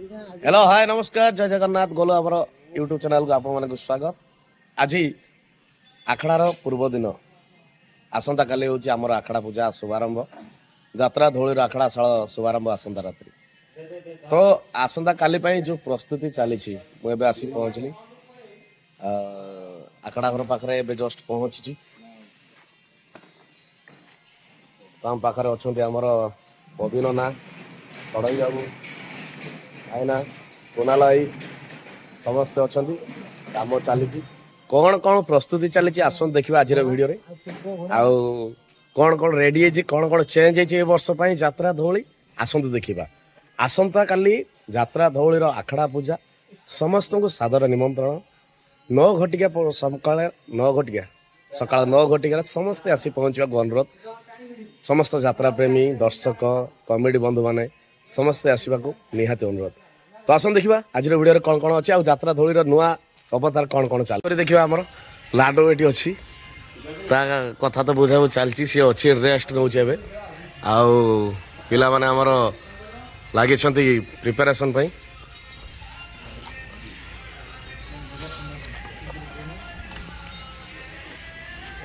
Hello hi नमस्कार जय जगन्नाथ गोलू आमर यूट्यूब चैनल को आप स्वागत। आज आखड़ार पूर्व दिन आसंता काली हूँ आमर आखड़ा पूजा शुभारंभ यात्रा धौलीर आखड़ा शाला शुभारंभ आसंता रात्रि। तो आसंता काली जो प्रस्तुति चली मुझे आसी पहुँचली आखड़ा घर पाखे एवं जस्ट पहुँची। तो आम पाखे अच्छा आमर पविन ना चढ़ई बाबू आईना कुनाल भाई समस्ते अच्छा कम चली कौन कौन प्रस्तुति चली आस देखा आज भिडियो आउ कौन कौन रेडी है कौन कौन चेंज है वर्ष यात्रा धौली आसतु देखा। आसंता काली यात्रा धौलीर आखड़ा पूजा समस्त को सादर निमंत्रण 9 घटिका सकाल 9 घटिका सकाल 9 घटिका समस्ते आसी पहुँचा अनुरोध। समस्त यात्रा प्रेमी दर्शक कमेडी बंधु मैंने समस्ते आसवा निहाती अनुरोध। तो आसन देखा आज भिडियो कौन कौन अच्छी आत्रा धौलीर नुआ अवतार कौन कौन चल देखा आमर लाडो ये अच्छी कथा तो बुझा चलती सी अच्छी रेस्ट नौ पिला माने आमर लगी प्रिपेरेसन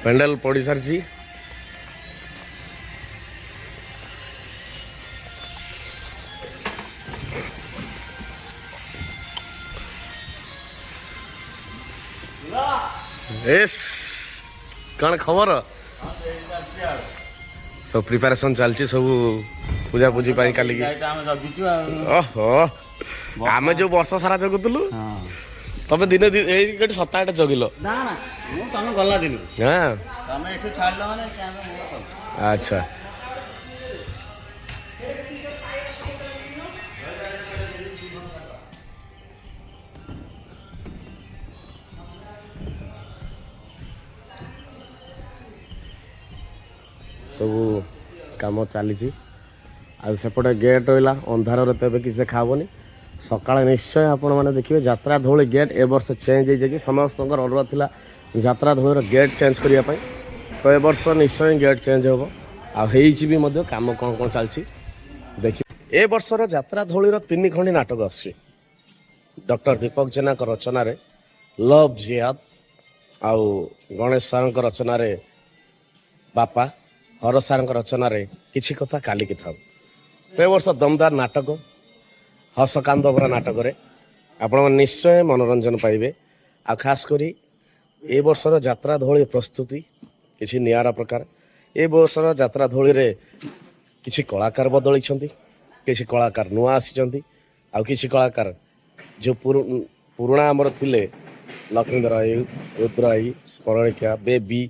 पेंडल पड़ी सारी एस कौन खबर सब प्रिपेरेसन चलती सब पूजा पूजी काली ओहो आम जो वर्ष सारा जगुलु तबे दिन सप्ताह जगिल अच्छा सब कम चली सेपटे गेट रहा अंधार तेज किसी खाबनी सका निश्चय आपण मैंने देखिए यात्रा धौली गेट ए वर्ष चेंज हो समस्त अनुरोध था यात्रा धौलीर गेट चेंज करने तो ए वर्ष निश्चय गेट चेंज हम आम कम कौन कौन चलती देखिए ए वर्षर यात्रा धौलीर 3 खंडी नाटक आसुची डॉक्टर दीपक जेना रचन लव जिहाद आउ गणेश सार रचन बापा हर सार रचन किसी कथा काली कि था तो वर्ष दमदार नाटक हस कांदभरा नाटक आपण निश्चय मनोरंजन पाइबे। आ खास करी ए वर्षर यात्रा धौली प्रस्तुति किसी नियारा प्रकार ए वर्षर यात्रा धौली रे किसी कलाकार बदली किसी कलाकार नुआ आसी आ किसी कलाकार जो पुराणा आमर थिले लक्ष्मीधर आई रुद्र आई स्मरणिका बेबी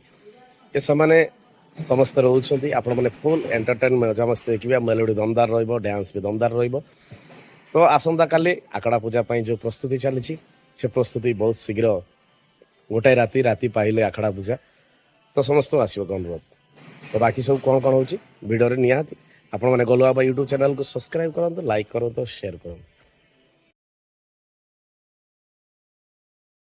ये समाने समस्त रोचे आपण मैंने फुल एंटरटेनमेंट मजामस्ती देखिए मेलोडी दमदार डांस भी दमदार तो आसंता काली आखड़ा पूजा जो प्रस्तुति चली से प्रस्तुति बहुत शीघ्र गोटाए राति पाइले आखड़ा पूजा तो समस्त आसो अनुरोध। तो बाकी सब कौन कौन हो भिडियो निहाती आपण मैंने गोलू बाबा यूट्यूब चैनल को सब्सक्राइब करूँ लाइक करूँ शेयर करूँ।